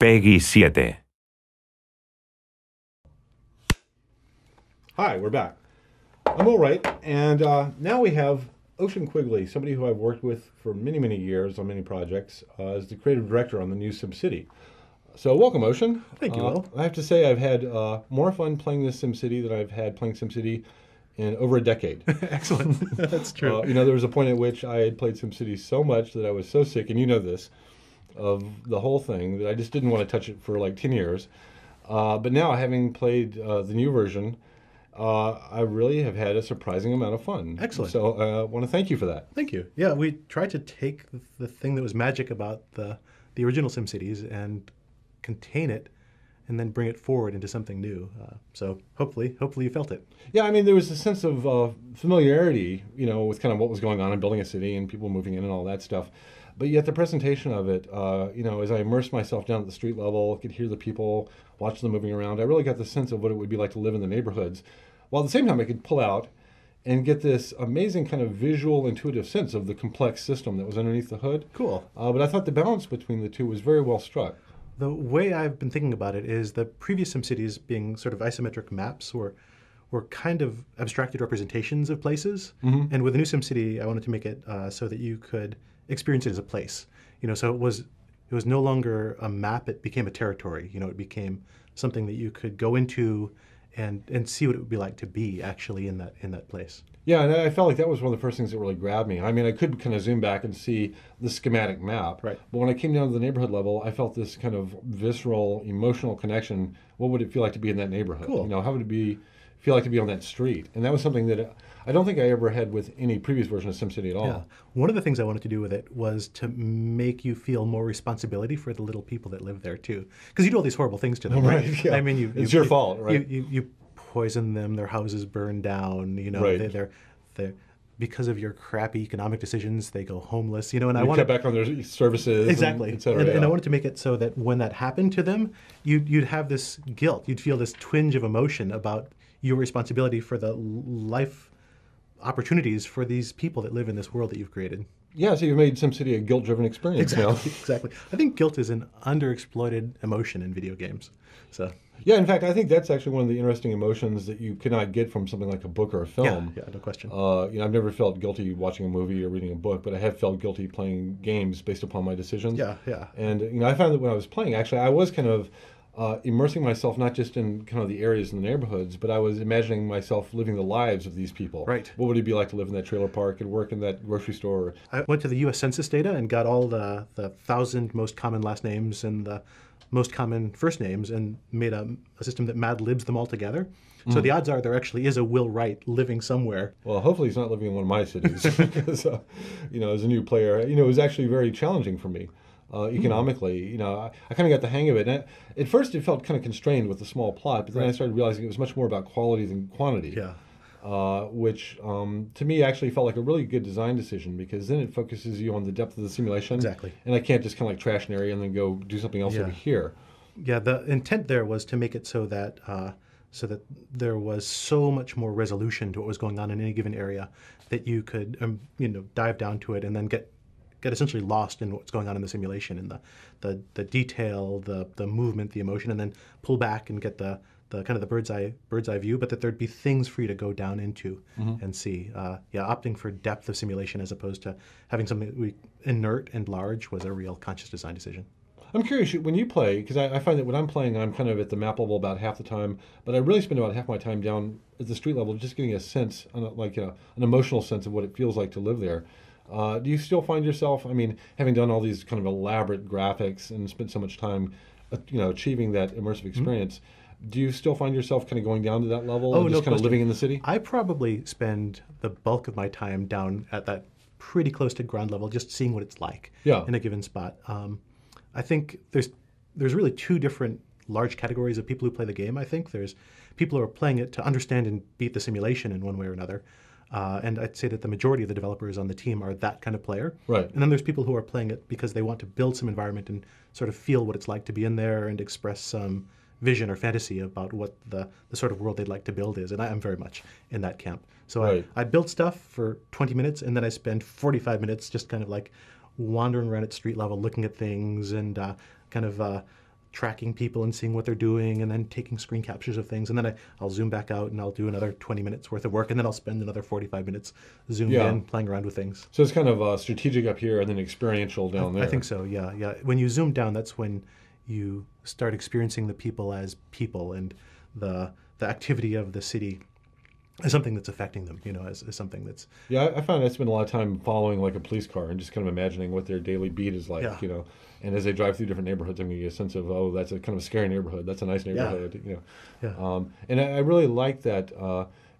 Peggy 7. Hi, we're back. I'm Wright, and now we have Ocean Quigley, somebody who I've worked with for many, many years on many projects, as the creative director on the new SimCity. So welcome, Ocean. Thank you, Will. I have to say I've had more fun playing this SimCity than I've had playing SimCity in over a decade. Excellent. That's true. There was a point at which I had played SimCity so much that I was so sick, and you know this, of the whole thing, that I just didn't want to touch it for like 10 years. But now, having played the new version, I really have had a surprising amount of fun. Excellent. So I want to thank you for that. Thank you. Yeah, we tried to take the thing that was magic about the original SimCities and contain it, and then bring it forward into something new. So hopefully you felt it. Yeah, I mean, there was a sense of familiarity, with kind of what was going on in building a city and people moving in and all that stuff. But yet the presentation of it, as I immersed myself down at the street level, could hear the people, watch them moving around, I really got the sense of what it would be like to live in the neighborhoods. While at the same time I could pull out and get this amazing kind of visual, intuitive sense of the complex system that was underneath the hood. Cool. But I thought the balance between the two was very well struck. The way I've been thinking about it is the previous SimCities being sort of isometric maps were kind of abstracted representations of places. Mm-hmm. And with the new SimCity, I wanted to make it so that you could experience it as a place. So it was no longer a map, it became a territory. It became something that you could go into and see what it would be like to be actually in that place. Yeah, and I felt like that was one of the first things that really grabbed me. I mean, I could kind of zoom back and see the schematic map, right. But when I came down to the neighborhood level, I felt this kind of visceral, emotional connection. What would it feel like to be in that neighborhood? Cool. How would it feel like to be on that street? And that was something that I don't think I ever had with any previous version of SimCity at all. Yeah. One of the things I wanted to do with it was to make you feel more responsibility for the little people that live there too, because you do all these horrible things to them, right? Yeah. I mean, it's your fault, right? You poison them, their houses burn down. Right. They're because of your crappy economic decisions, they go homeless. And I cut back on their services, exactly, et cetera, and I wanted to make it so that when that happened to them, you'd have this guilt, you'd feel this twinge of emotion about your responsibility for the life opportunities for these people that live in this world that you've created. Yeah, so you've made SimCity a guilt-driven experience now. Exactly. I think guilt is an underexploited emotion in video games. So. Yeah, in fact, I think that's actually one of the interesting emotions that you cannot get from something like a book or a film. Yeah, no question. I've never felt guilty watching a movie or reading a book, but I have felt guilty playing games based upon my decisions. Yeah. And I found that when I was playing, actually, I was kind of immersing myself not just in kind of the areas and the neighborhoods, but I was imagining myself living the lives of these people. Right. What would it be like to live in that trailer park and work in that grocery store? I went to the U.S. Census data and got all the 1,000 most common last names and the most common first names and made a system that mad libs them all together. So the odds are there actually is a Will Wright living somewhere. Well, hopefully he's not living in one of my cities because, as a new player, it was actually very challenging for me. Economically, I kind of got the hang of it. And at first, it felt kind of constrained with the small plot, but then I started realizing it was much more about quality than quantity. Yeah. Which to me actually felt like a really good design decision, because then it focuses you on the depth of the simulation. Exactly. And I can't just kind of like trash an area and then go do something else over here. Yeah, the intent there was to make it so that there was so much more resolution to what was going on in any given area that you could dive down to it and then get essentially lost in what's going on in the simulation and the detail, the movement, the emotion, and then pull back and get the kind of the bird's eye view, but that there'd be things for you to go down into and see. Opting for depth of simulation as opposed to having something inert and large was a real conscious design decision. I'm curious, when you play, because I find that when I'm playing, I'm kind of at the map level about half the time, but I really spend about half my time down at the street level just getting a sense, an emotional sense of what it feels like to live there. Do you still find yourself, having done all these kind of elaborate graphics and spent so much time, achieving that immersive experience, do you still find yourself kind of going down to that level and just kind of living in the city? I probably spend the bulk of my time down at that pretty close to ground level, just seeing what it's like in a given spot. I think there's really two different large categories of people who play the game. I think there's people who are playing it to understand and beat the simulation in one way or another. And I'd say that the majority of the developers on the team are that kind of player. Right. And then there's people who are playing it because they want to build some environment and sort of feel what it's like to be in there and express some vision or fantasy about what the sort of world they'd like to build is. And I am very much in that camp. So I build stuff for 20 minutes and then I spend 45 minutes just kind of like wandering around at street level, looking at things and kind of tracking people and seeing what they're doing, and then taking screen captures of things, and then I'll zoom back out and I'll do another 20 minutes worth of work, and then I'll spend another 45 minutes zoomed Yeah. in playing around with things. So it's kind of strategic up here and then experiential down there. I think so. Yeah, yeah. When you zoom down, that's when you start experiencing the people as people, and the activity of the city as something that's affecting them, as something that's... Yeah, I found I spend a lot of time following like a police car and just kind of imagining what their daily beat is like, Yeah. And as they drive through different neighborhoods, I'm going to get a sense of, oh, that's a kind of scary neighborhood. That's a nice neighborhood, Yeah. And I really like that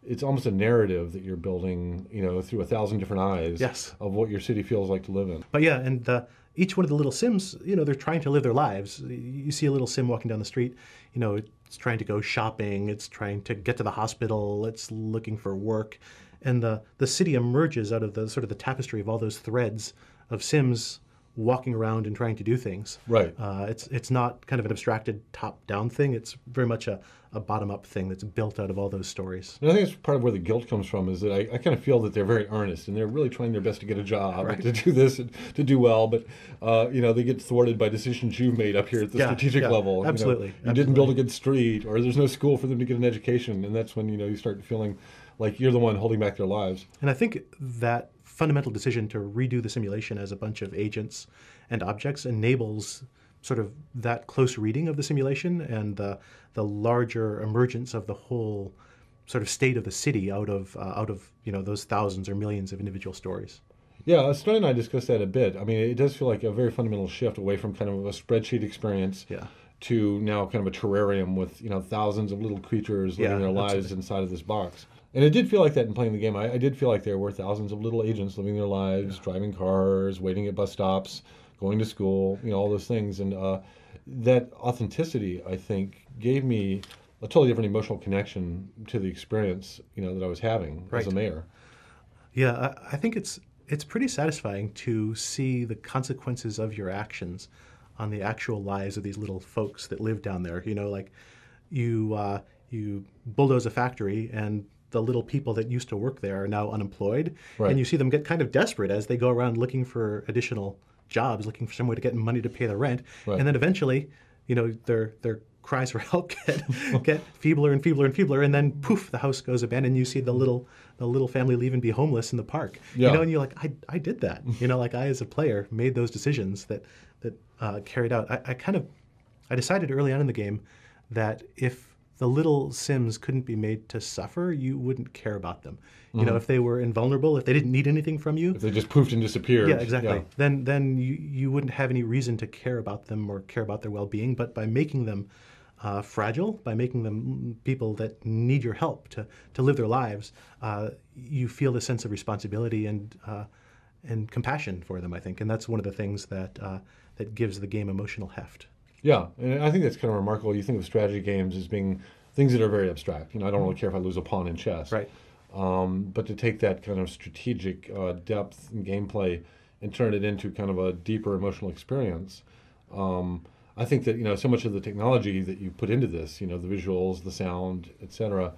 it's almost a narrative that you're building, through 1,000 different eyes Yes. of what your city feels like to live in. But yeah, and each one of the little Sims, they're trying to live their lives. You see a little Sim walking down the street, it's trying to go shopping, it's trying to get to the hospital, it's looking for work. And the city emerges out of the sort of the tapestry of all those threads of Sims walking around and trying to do things. Right. It's not kind of an abstracted top-down thing. It's very much a bottom-up thing that's built out of all those stories. And I think it's part of where the guilt comes from, is that I kind of feel that they're very earnest and they're really trying their best to get a job, Right. to do this, and to do well, but they get thwarted by decisions you've made up here at the strategic level. Absolutely. You didn't build a good street, or there's no school for them to get an education, and that's when you start feeling like you're the one holding back their lives. And I think that fundamental decision to redo the simulation as a bunch of agents and objects enables sort of that close reading of the simulation and the larger emergence of the whole sort of state of the city out of those thousands or millions of individual stories. Yeah, Stan and I discussed that a bit. I mean, it does feel like a very fundamental shift away from kind of a spreadsheet experience to now kind of a terrarium with thousands of little creatures living their lives inside of this box. And it did feel like that in playing the game. I did feel like there were thousands of little agents living their lives, driving cars, waiting at bus stops, going to school, all those things. And that authenticity, I think, gave me a totally different emotional connection to the experience, that I was having as a mayor. Yeah, I think it's pretty satisfying to see the consequences of your actions on the actual lives of these little folks that live down there. Like you bulldoze a factory, and the little people that used to work there are now unemployed. Right. And you see them get kind of desperate as they go around looking for additional jobs, looking for some way to get money to pay the rent. Right. And then eventually, their cries for help get feebler and feebler and feebler, and then poof, the house goes abandoned. You see the little family leave and be homeless in the park. Yeah. And you're like, I did that. Like I as a player made those decisions that carried out. I decided early on in the game that if the little Sims couldn't be made to suffer, you wouldn't care about them. If they were invulnerable, if they didn't need anything from you, If they just poofed and disappeared. yeah, exactly. Then you wouldn't have any reason to care about them or care about their well-being. But by making them fragile, by making them people that need your help to live their lives, you feel the sense of responsibility and compassion for them, I think. And that's one of the things that gives the game emotional heft. Yeah, and I think that's kind of remarkable. You think of strategy games as being things that are very abstract. I don't really care if I lose a pawn in chess. Right. But to take that kind of strategic depth and gameplay and turn it into kind of a deeper emotional experience, I think that so much of the technology that you put into this, the visuals, the sound, etc.,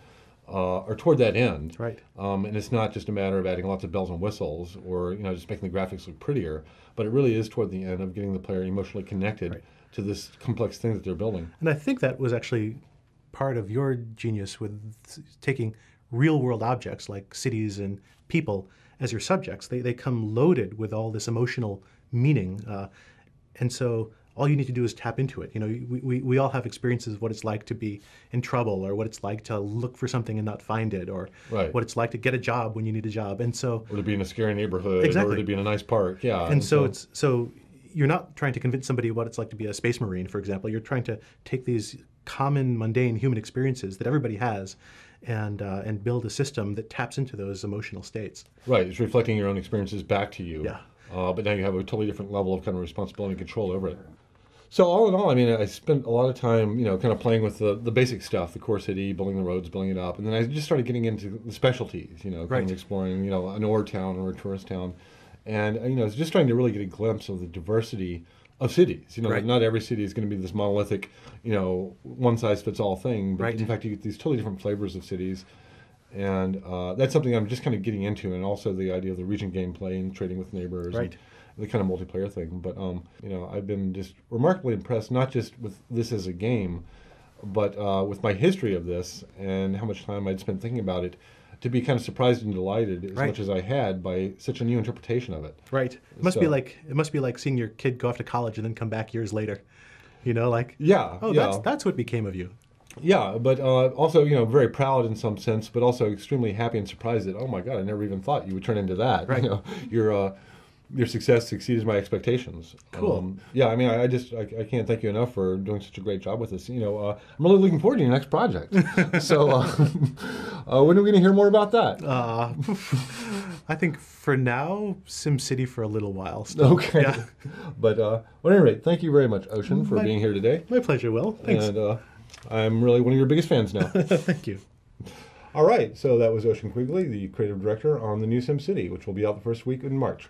are toward that end. Right. And it's not just a matter of adding lots of bells and whistles or just making the graphics look prettier, but it really is toward the end of getting the player emotionally connected to this complex thing that they're building. And I think that was actually part of your genius with taking real-world objects like cities and people as your subjects. They come loaded with all this emotional meaning, and so all you need to do is tap into it. We all have experiences of what it's like to be in trouble, or what it's like to look for something and not find it, or what it's like to get a job when you need a job, and so or to be in a scary neighborhood, exactly. or to be in a nice park. Yeah, and so you're not trying to convince somebody what it's like to be a space marine, for example. You're trying to take these common, mundane human experiences that everybody has and build a system that taps into those emotional states. Right, it's reflecting your own experiences back to you. Yeah. But now you have a totally different level of kind of responsibility and control over it. So all in all, I mean, I spent a lot of time, kind of playing with the basic stuff, the core city, building the roads, building it up. And then I just started getting into the specialties, kind of exploring, an ore town or a tourist town. And, I was just trying to really get a glimpse of the diversity of cities. Not every city is going to be this monolithic, one-size-fits-all thing. But in fact, you get these totally different flavors of cities. And that's something I'm just kind of getting into. And also the idea of the region gameplay and trading with neighbors. Right. the kind of multiplayer thing. But I've been just remarkably impressed, not just with this as a game, but with my history of this and how much time I'd spent thinking about it, to be kind of surprised and delighted as much as I had by such a new interpretation of it. Right. It must be like seeing your kid go off to college and then come back years later. Yeah. That's what became of you. Yeah, but also, very proud in some sense, but also extremely happy and surprised that, oh my God, I never even thought you would turn into that. Right. Your success exceeds my expectations. Cool. I can't thank you enough for doing such a great job with this. I'm really looking forward to your next project. So, when are we going to hear more about that? I think for now, SimCity for a little while still. Okay. Yeah. But at any rate, thank you very much, Ocean, for being here today. My pleasure, Will. Thanks. And I'm really one of your biggest fans now. Thank you. All right, so that was Ocean Quigley, the creative director on the new SimCity, which will be out the first week in March.